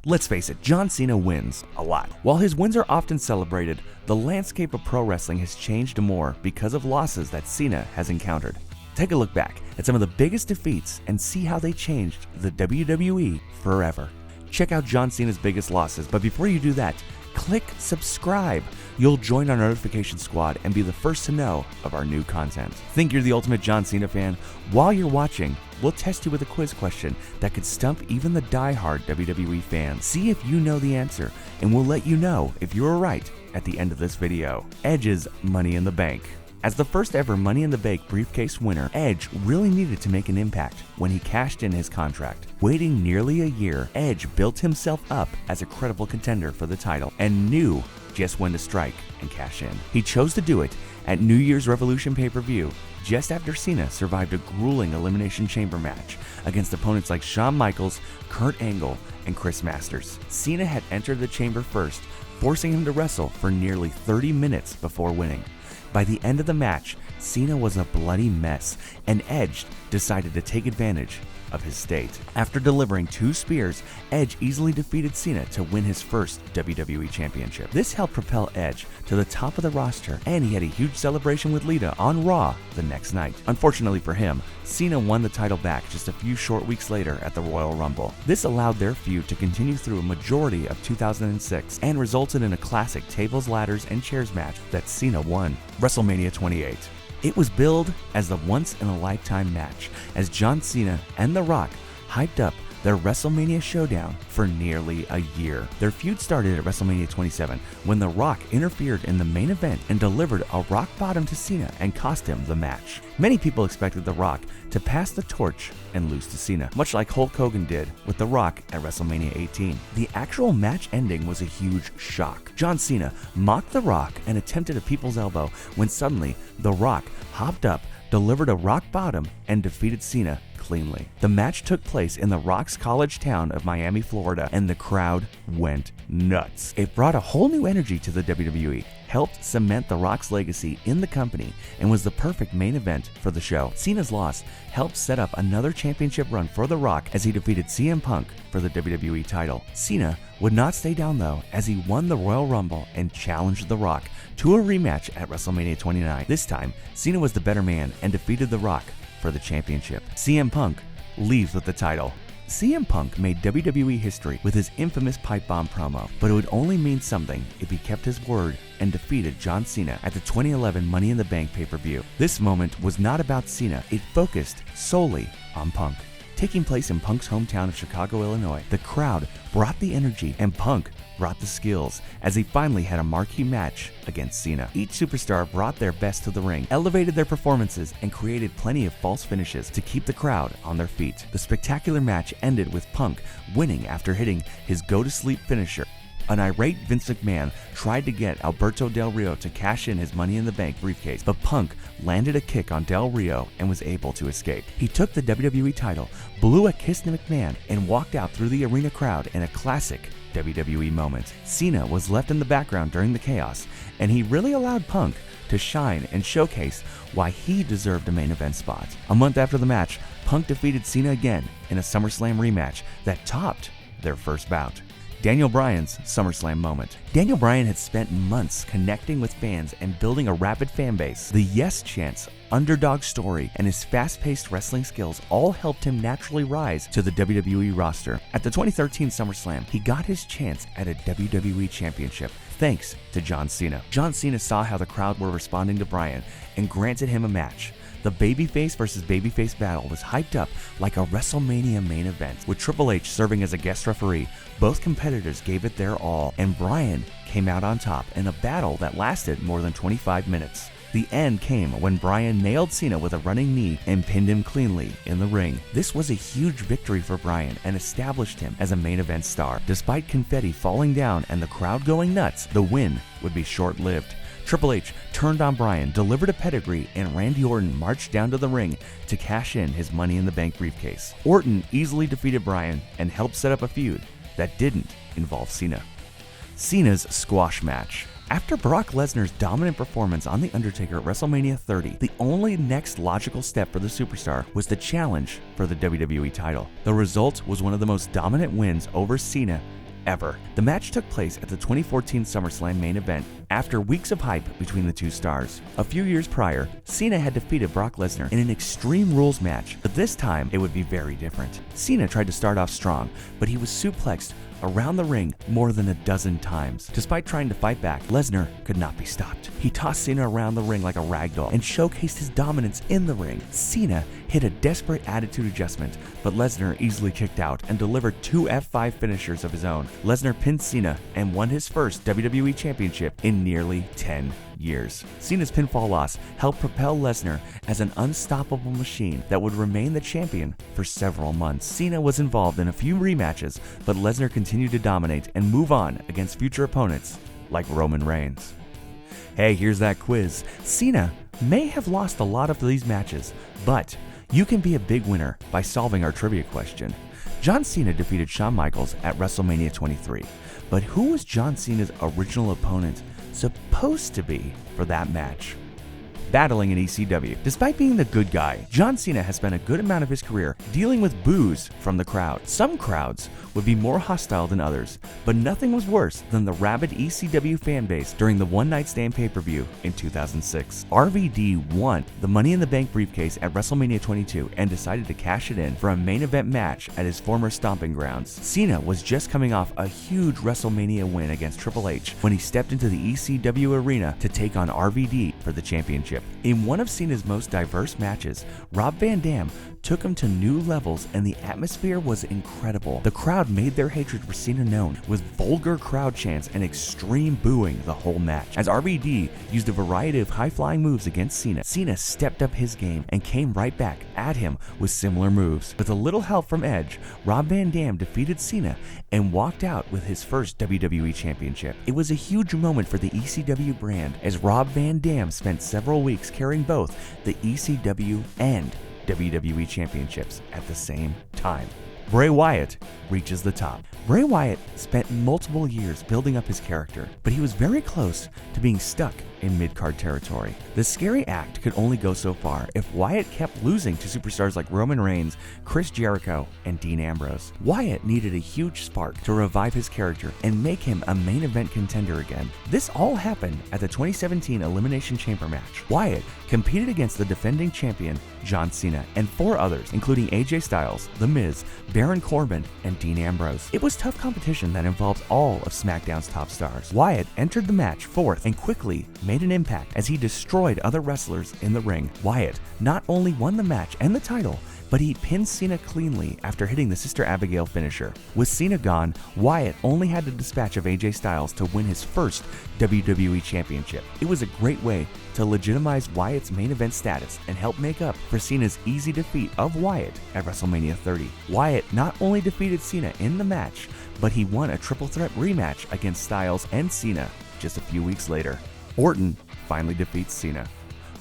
Let's face it, John Cena wins a lot. While his wins are often celebrated, the landscape of pro wrestling has changed more because of losses that Cena has encountered. Take a look back at some of the biggest defeats and see how they changed the WWE forever. Check out John Cena's biggest losses, but before you do that, click subscribe. You'll join our notification squad and be the first to know of our new content. Think you're the ultimate John Cena fan? While you're watching, we'll test you with a quiz question that could stump even the die-hard WWE fan. See if you know the answer, and we'll let you know if you were right at the end of this video. Edge's Money in the Bank. As the first ever Money in the Bank briefcase winner, Edge really needed to make an impact when he cashed in his contract. Waiting nearly a year, Edge built himself up as a credible contender for the title and knew just when to strike and cash in. He chose to do it at New Year's Revolution pay-per-view, just after Cena survived a grueling Elimination Chamber match against opponents like Shawn Michaels, Kurt Angle, and Chris Masters. Cena had entered the chamber first, forcing him to wrestle for nearly 30 minutes before winning. By the end of the match, Cena was a bloody mess, and Edge decided to take advantage of his state. After delivering 2 spears, Edge easily defeated Cena to win his first WWE Championship. This helped propel Edge to the top of the roster, and he had a huge celebration with Lita on Raw the next night. Unfortunately for him, Cena won the title back just a few short weeks later at the Royal Rumble. This allowed their feud to continue through a majority of 2006 and resulted in a classic tables, ladders, and chairs match that Cena won. WrestleMania 28. It was billed as the once-in-a-lifetime match as John Cena and The Rock hyped up their WrestleMania showdown for nearly a year. Their feud started at WrestleMania 27 when The Rock interfered in the main event and delivered a rock bottom to Cena and cost him the match. Many people expected The Rock to pass the torch and lose to Cena, much like Hulk Hogan did with The Rock at WrestleMania 18. The actual match ending was a huge shock. John Cena mocked The Rock and attempted a people's elbow when suddenly The Rock hopped up, delivered a rock bottom, and defeated Cena cleanly. The match took place in The Rock's college town of Miami, Florida, and the crowd went nuts. It brought a whole new energy to the WWE, helped cement The Rock's legacy in the company, and was the perfect main event for the show. Cena's loss helped set up another championship run for The Rock as he defeated CM Punk for the WWE title. Cena would not stay down though, as he won the Royal Rumble and challenged The Rock to a rematch at WrestleMania 29. This time, Cena was the better man and defeated The Rock for the championship. CM Punk leaves with the title. CM Punk made WWE history with his infamous pipe bomb promo, but it would only mean something if he kept his word and defeated John Cena at the 2011 Money in the Bank pay-per-view. This moment was not about Cena, it focused solely on Punk. Taking place in Punk's hometown of Chicago, Illinois, the crowd brought the energy and Punk brought the skills as he finally had a marquee match against Cena. Each superstar brought their best to the ring, elevated their performances, and created plenty of false finishes to keep the crowd on their feet. The spectacular match ended with Punk winning after hitting his go-to-sleep finisher. An irate Vince McMahon tried to get Alberto Del Rio to cash in his Money in the Bank briefcase, but Punk landed a kick on Del Rio and was able to escape. He took the WWE title, blew a kiss to McMahon, and walked out through the arena crowd in a classic WWE moment. Cena was left in the background during the chaos, and he really allowed Punk to shine and showcase why he deserved a main event spot. A month after the match, Punk defeated Cena again in a Summerslam rematch that topped their first bout. Daniel Bryan's Summerslam moment. Daniel Bryan had spent months connecting with fans and building a rabid fan base. The yes chants, underdog story, and his fast-paced wrestling skills all helped him naturally rise to the WWE roster. At the 2013 SummerSlam, he got his chance at a WWE Championship thanks to John Cena. John Cena saw how the crowd were responding to Bryan and granted him a match. The babyface versus babyface battle was hyped up like a WrestleMania main event, with Triple H serving as a guest referee. Both competitors gave it their all, and Bryan came out on top in a battle that lasted more than 25 minutes. The end came when Bryan nailed Cena with a running knee and pinned him cleanly in the ring. This was a huge victory for Bryan and established him as a main event star. Despite confetti falling down and the crowd going nuts, the win would be short-lived. Triple H turned on Bryan, delivered a pedigree, and Randy Orton marched down to the ring to cash in his Money in the Bank briefcase. Orton easily defeated Bryan and helped set up a feud that didn't involve Cena. Cena's squash match. After Brock Lesnar's dominant performance on The Undertaker at WrestleMania 30, the only next logical step for the superstar was the challenge for the WWE title. The result was one of the most dominant wins over Cena ever. The match took place at the 2014 Summerslam main event after weeks of hype between the two stars. A few years prior, Cena had defeated Brock Lesnar in an Extreme Rules match, but this time it would be very different. Cena tried to start off strong, but he was suplexed around the ring more than a dozen times. Despite trying to fight back, Lesnar could not be stopped. He tossed Cena around the ring like a ragdoll and showcased his dominance in the ring. Cena hit a desperate attitude adjustment, but Lesnar easily kicked out and delivered two F5 finishers of his own. Lesnar pinned Cena and won his first WWE Championship in nearly 10 years. Cena's pinfall loss helped propel Lesnar as an unstoppable machine that would remain the champion for several months. Cena was involved in a few rematches, but Lesnar continued to dominate and move on against future opponents like Roman Reigns. Hey, here's that quiz. Cena may have lost a lot of these matches, but you can be a big winner by solving our trivia question. John Cena defeated Shawn Michaels at WrestleMania 23, but who was John Cena's original opponent supposed to be for that match? Battling in ECW. Despite being the good guy, John Cena has spent a good amount of his career dealing with boos from the crowd. Some crowds would be more hostile than others, but nothing was worse than the rabid ECW fan base during the One Night Stand pay-per-view in 2006. RVD won the Money in the Bank briefcase at WrestleMania 22 and decided to cash it in for a main event match at his former stomping grounds. Cena was just coming off a huge WrestleMania win against Triple H when he stepped into the ECW arena to take on RVD for the championship. In one of Cena's most diverse matches, Rob Van Dam took him to new levels and the atmosphere was incredible. The crowd made their hatred for Cena known with vulgar crowd chants and extreme booing the whole match. As RVD used a variety of high-flying moves against Cena, Cena stepped up his game and came right back at him with similar moves. With a little help from Edge, Rob Van Dam defeated Cena and walked out with his first WWE Championship. It was a huge moment for the ECW brand as Rob Van Dam spent several weeks carrying both the ECW and WWE Championships at the same time. Bray Wyatt reaches the top. Bray Wyatt spent multiple years building up his character, but he was very close to being stuck in mid-card territory. The scary act could only go so far if Wyatt kept losing to superstars like Roman Reigns, Chris Jericho, and Dean Ambrose. Wyatt needed a huge spark to revive his character and make him a main event contender again. This all happened at the 2017 Elimination Chamber match. Wyatt competed against the defending champion John Cena and 4 others, including AJ Styles, The Miz, Baron Corbin, and Dean Ambrose. It was tough competition that involved all of SmackDown's top stars. Wyatt entered the match 4th and quickly made an impact as he destroyed other wrestlers in the ring. Wyatt not only won the match and the title, but he pinned Cena cleanly after hitting the Sister Abigail finisher. With Cena gone, Wyatt only had the dispatch of AJ Styles to win his first WWE Championship. It was a great way to legitimize Wyatt's main event status and help make up for Cena's easy defeat of Wyatt at WrestleMania 30. Wyatt not only defeated Cena in the match, but he won a triple threat rematch against Styles and Cena just a few weeks later. Orton finally defeats Cena.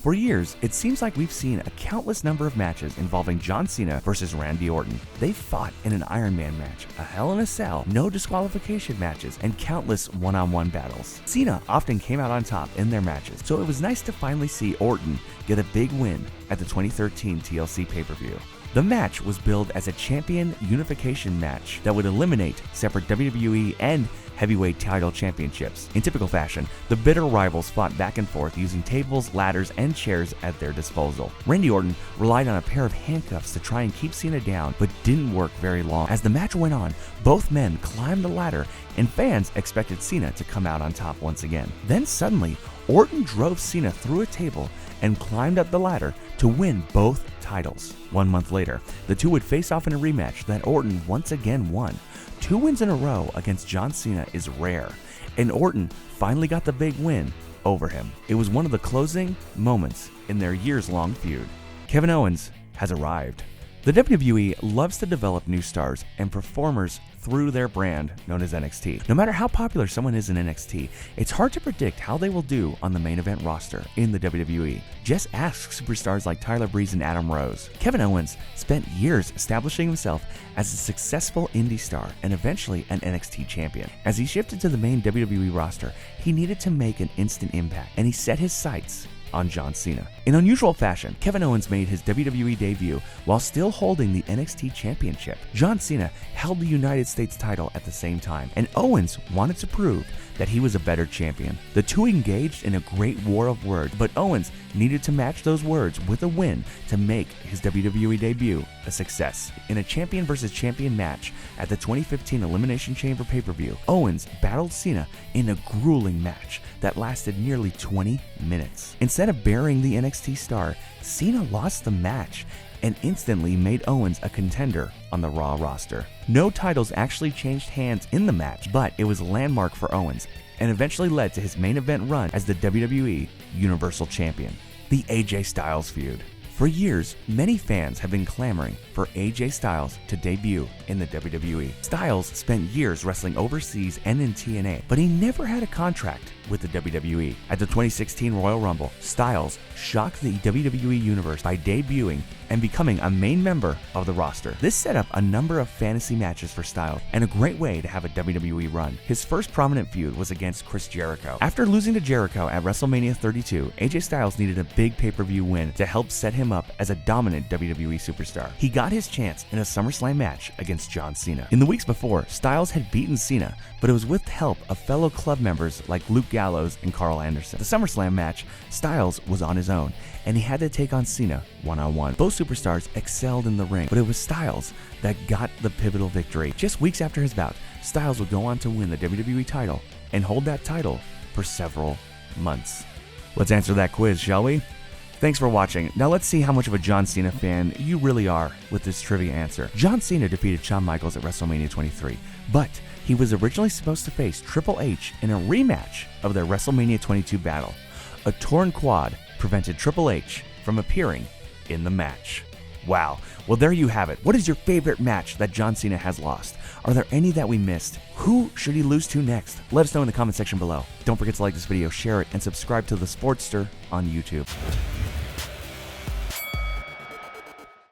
For years, it seems like we've seen a countless number of matches involving John Cena versus Randy Orton. They fought in an Iron Man match, a Hell in a Cell, no disqualification matches, and countless one-on-one battles. Cena often came out on top in their matches, so it was nice to finally see Orton get a big win at the 2013 TLC pay-per-view. The match was billed as a champion unification match that would eliminate separate WWE and heavyweight title championships. In typical fashion, the bitter rivals fought back and forth using tables, ladders, and chairs at their disposal. Randy Orton relied on a pair of handcuffs to try and keep Cena down, but didn't work very long. As the match went on, both men climbed the ladder, and fans expected Cena to come out on top once again. Then suddenly, Orton drove Cena through a table and climbed up the ladder to win both titles. 1 month later, the two would face off in a rematch that Orton once again won. 2 wins in a row against John Cena is rare, and Orton finally got the big win over him. It was one of the closing moments in their years-long feud. Kevin Owens has arrived. The WWE loves to develop new stars and performers through their brand known as NXT. No matter how popular someone is in NXT, it's hard to predict how they will do on the main event roster in the WWE. Just ask superstars like Tyler Breeze and Adam Rose. Kevin Owens spent years establishing himself as a successful indie star and eventually an NXT champion. As he shifted to the main WWE roster, he needed to make an instant impact, and he set his sights on John Cena. In unusual fashion, Kevin Owens made his WWE debut while still holding the NXT Championship. John Cena held the United States title at the same time, and Owens wanted to prove that he was a better champion. The two engaged in a great war of words, but Owens needed to match those words with a win to make his WWE debut a success. In a champion versus champion match at the 2015 Elimination Chamber pay-per-view, Owens battled Cena in a grueling match that lasted nearly 20 minutes. Instead of burying the NXT star, Cena lost the match and instantly made Owens a contender on the Raw roster. No titles actually changed hands in the match, but it was a landmark for Owens and eventually led to his main event run as the WWE Universal Champion. The AJ Styles feud. For years, many fans have been clamoring for AJ Styles to debut in the WWE. Styles spent years wrestling overseas and in TNA, but he never had a contract with the WWE. At the 2016 Royal Rumble, Styles shocked the WWE Universe by debuting and becoming a main member of the roster. This set up a number of fantasy matches for Styles and a great way to have a WWE run. His first prominent feud was against Chris Jericho. After losing to Jericho at WrestleMania 32, AJ Styles needed a big pay-per-view win to help set him up as a dominant WWE superstar. He got his chance in a Summerslam match against John Cena. In the weeks before, Styles had beaten Cena, but it was with the help of fellow club members like Luke Gallows and Carl Anderson. The SummerSlam match, Styles was on his own, and he had to take on Cena one-on-one. Both superstars excelled in the ring, but it was Styles that got the pivotal victory. Just weeks after his bout, Styles would go on to win the WWE title and hold that title for several months. Let's answer that quiz, shall we? Thanks for watching. Now let's see how much of a John Cena fan you really are with this trivia answer. John Cena defeated Shawn Michaels at WrestleMania 23, but he was originally supposed to face Triple H in a rematch of their WrestleMania 22 battle. A torn quad prevented Triple H from appearing in the match. Wow. Well, there you have it. What is your favorite match that John Cena has lost? Are there any that we missed? Who should he lose to next? Let us know in the comment section below. Don't forget to like this video, share it, and subscribe to The Sportster on YouTube.